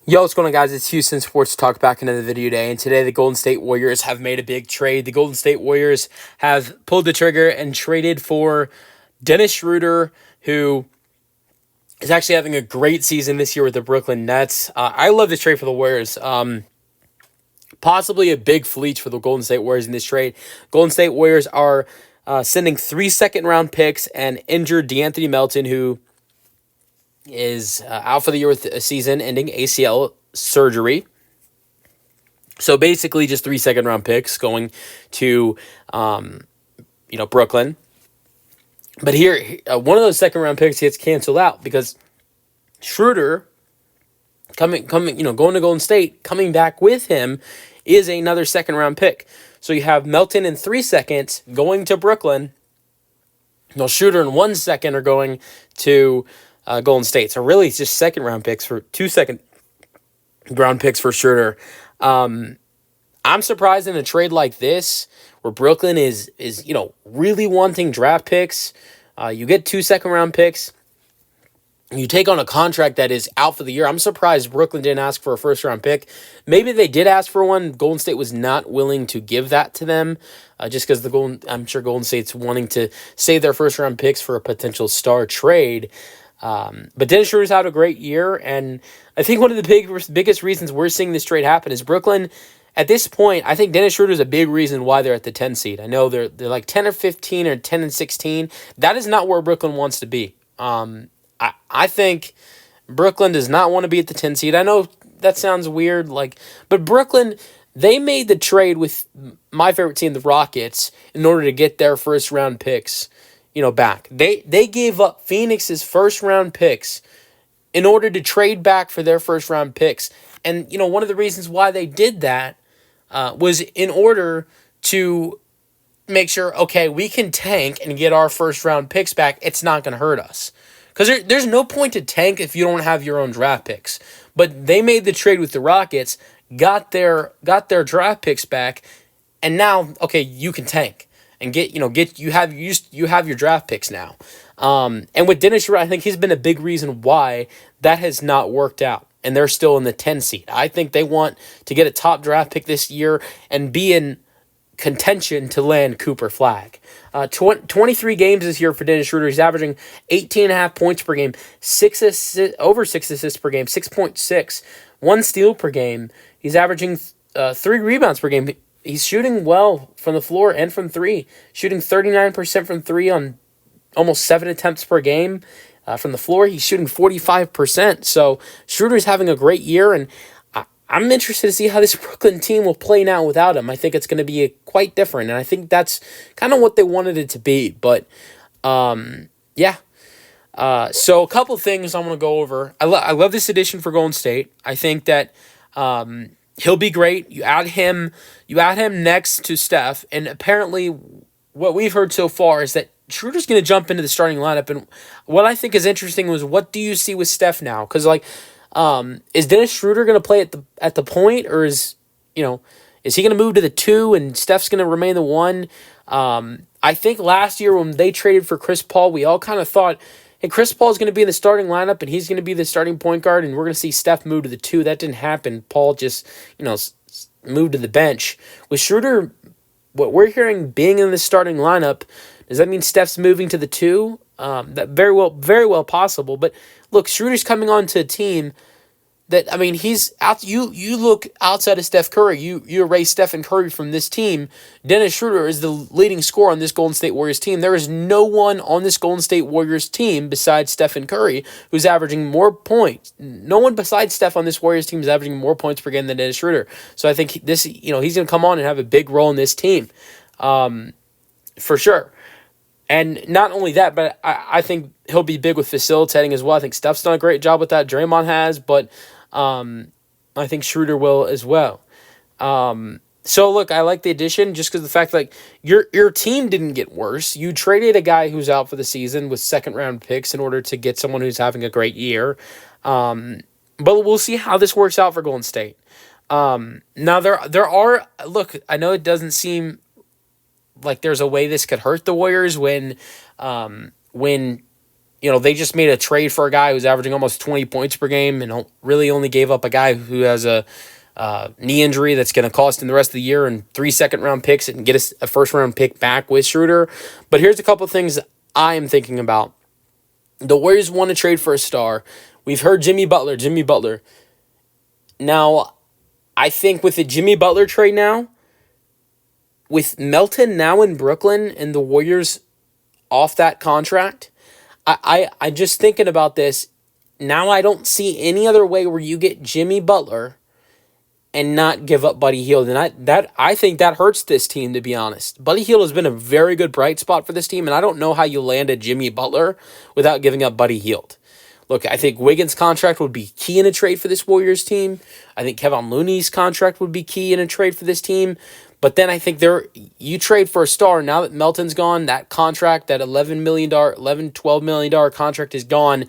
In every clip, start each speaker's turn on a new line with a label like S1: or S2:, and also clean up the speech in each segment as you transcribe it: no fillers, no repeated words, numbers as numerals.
S1: Yo, what's going on, guys? It's Houston Sports Talk back into the video today, and today the Golden State Warriors have made a big trade. The Golden State Warriors have pulled the trigger and traded for Dennis Schröder, who is actually having a great season this year with the Brooklyn Nets. I love this trade for the Warriors. Possibly a big fleet for the Golden State Warriors in this trade. Golden State Warriors are sending 3 second-round picks and injured DeAnthony Melton, who is out for the year with a season-ending ACL surgery. So basically, just 3 second-round picks going to, Brooklyn. But here, one of those second-round picks gets canceled out because Schröder, going to Golden State, coming back with him is another second-round pick. So you have Melton in 3 seconds going to Brooklyn. No, Schröder in 1 second are going to Golden State. So really, it's just second-round picks for 2 second-round picks for Schröder. I'm surprised in a trade like this, where Brooklyn is really wanting draft picks. You get 2 second-round picks. You take on a contract that is out for the year. I'm surprised Brooklyn didn't ask for a first-round pick. Maybe they did ask for one. Golden State was not willing to give that to them, just because I'm sure Golden State's wanting to save their first-round picks for a potential star trade. But Dennis Schroeder's had a great year, and I think one of the biggest reasons we're seeing this trade happen is Brooklyn. At this point, I think Dennis Schroeder is a big reason why they're at the 10 seed. I know they're like 10 or 15 or 10 and 16. That is not where Brooklyn wants to be. I think Brooklyn does not want to be at the 10 seed. I know that sounds weird, but Brooklyn, they made the trade with my favorite team, the Rockets, in order to get their first round picks, back. They gave up Phoenix's first round picks in order to trade back for their first round picks. And, one of the reasons why they did that was in order to make sure, okay, we can tank and get our first round picks back. It's not going to hurt us. Because there's no point to tank if you don't have your own draft picks. But they made the trade with the Rockets, got their draft picks back, and now, okay, you can tank and you have your draft picks now. And with Dennis Schroeder, I think he's been a big reason why that has not worked out, and they're still in the 10 seed. I think they want to get a top draft pick this year and be in contention to land Cooper Flag. 23 games this year for Dennis Schroeder. He's averaging 18.5 points per game, over 6 assists per game, 6.6, 1 steal per game. He's averaging 3 rebounds per game. He's shooting well from the floor and from 3, shooting 39% from 3 on almost 7 attempts per game. From the floor, he's shooting 45%. So Schroeder's having a great year, and I'm interested to see how this Brooklyn team will play now without him. I think it's going to be quite different, and I think that's kind of what they wanted it to be. But, yeah. So a couple things I'm going to go over. I love this addition for Golden State. I think that he'll be great. You add him next to Steph, and apparently what we've heard so far is that Schroeder's going to jump into the starting lineup. And what I think is interesting was, what do you see with Steph now? Because, is Dennis Schroeder going to play at the point, or is he going to move to the 2 and Steph's going to remain the 1? I think last year when they traded for Chris Paul, we all kind of thought, hey, Chris Paul is going to be in the starting lineup and he's going to be the starting point guard, and we're going to see Steph move to the 2. That didn't happen. Paul just moved to the bench. With Schroeder, what we're hearing being in the starting lineup, does that mean Steph's moving to the 2? That very well possible. But look, Schroeder's coming on to a team that, he's out. You look outside of Steph Curry. You erase Stephen Curry from this team. Dennis Schroeder is the leading scorer on this Golden State Warriors team. There is no one on this Golden State Warriors team besides Stephen Curry who's averaging more points. No one besides Steph on this Warriors team is averaging more points per game than Dennis Schroeder. So I think he's going to come on and have a big role in this team, for sure. And not only that, but I think he'll be big with facilitating as well. I think Steph's done a great job with that. Draymond has, but I think Schroeder will as well. So look, I like the addition just because of the fact that your team didn't get worse. You traded a guy who's out for the season with second-round picks in order to get someone who's having a great year. But we'll see how this works out for Golden State. Now there are, look, I know it doesn't seem like there's a way this could hurt the Warriors when they just made a trade for a guy who's averaging almost 20 points per game and really only gave up a guy who has a knee injury that's going to cost him the rest of the year and 3 second-round picks and get a first-round pick back with Schröder. But here's a couple of things I am thinking about. The Warriors want to trade for a star. We've heard Jimmy Butler. Now, I think with the Jimmy Butler trade now, with Melton now in Brooklyn and the Warriors off that contract, I just thinking about this. Now I don't see any other way where you get Jimmy Butler and not give up Buddy Hield. And I think that hurts this team, to be honest. Buddy Hield has been a very good bright spot for this team, and I don't know how you landed Jimmy Butler without giving up Buddy Hield. Look, I think Wiggins' contract would be key in a trade for this Warriors team. I think Kevin Looney's contract would be key in a trade for this team. But then I think you trade for a star. Now that Melton's gone, that contract, that $12 million contract is gone.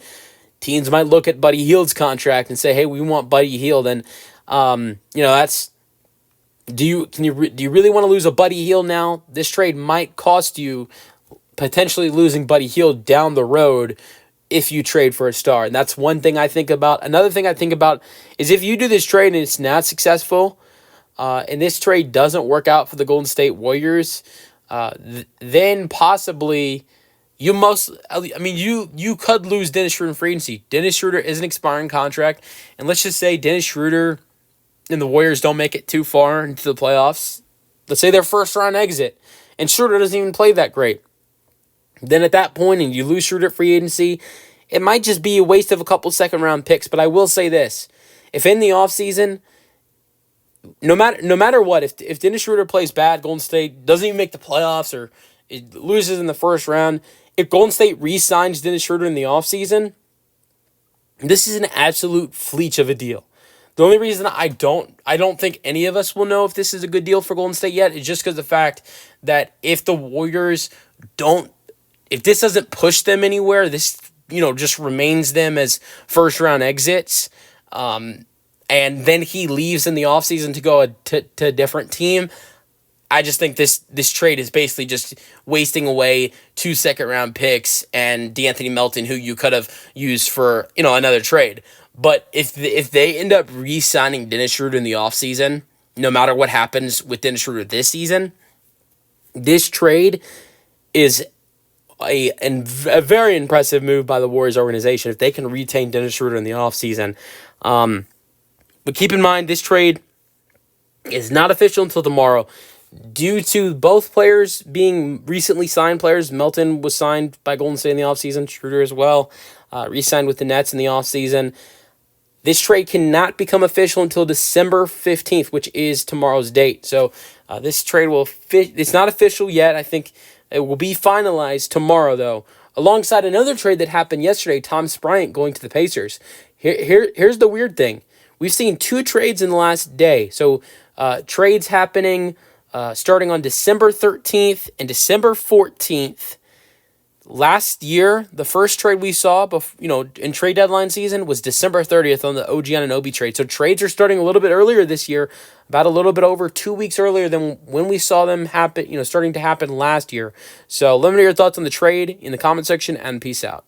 S1: Teams might look at Buddy Hield's contract and say, hey, we want Buddy Hield. And, that's... Do you really want to lose a Buddy Hield now? This trade might cost you potentially losing Buddy Hield down the road if you trade for a star. And that's one thing I think about. Another thing I think about is if you do this trade and it's not successful, and this trade doesn't work out for the Golden State Warriors, then possibly you could lose Dennis Schroeder in free agency. Dennis Schroeder is an expiring contract, and let's just say Dennis Schroeder and the Warriors don't make it too far into the playoffs. Let's say their first round exit, and Schroeder doesn't even play that great. Then at that point, and you lose Schroeder at free agency, it might just be a waste of a couple second-round picks. But I will say this. If in the offseason, no matter what, if Dennis Schroeder plays bad, Golden State doesn't even make the playoffs or it loses in the first round, if Golden State re-signs Dennis Schroeder in the offseason, this is an absolute fleech of a deal. The only reason I don't think any of us will know if this is a good deal for Golden State yet is just because of the fact that if the Warriors if this doesn't push them anywhere, this just remains them as first round exits, and then he leaves in the offseason to go to a different team. I just think this trade is basically just wasting away 2 second-round picks and DeAnthony Melton, who you could have used for another trade. But if they end up re-signing Dennis Schroeder in the offseason, no matter what happens with Dennis Schroeder this season, this trade is a very impressive move by the Warriors organization if they can retain Dennis Schroeder in the offseason. But keep in mind, this trade is not official until tomorrow. Due to both players being recently signed players, Melton was signed by Golden State in the offseason, Schroeder as well, re-signed with the Nets in the offseason. This trade cannot become official until December 15th, which is tomorrow's date. So this trade it's not official yet. I think it will be finalized tomorrow, though, alongside another trade that happened yesterday, Thomas Bryant going to the Pacers. Here's the weird thing. We've seen 2 trades in the last day. So trades happening starting on December 13th and December 14th. Last year, the first trade we saw in trade deadline season was December 30th on the OG Anunoby trade. So trades are starting a little bit earlier this year, about a little bit over 2 weeks earlier than when we saw them happen, starting to happen last year. So let me know your thoughts on the trade in the comment section, and peace out.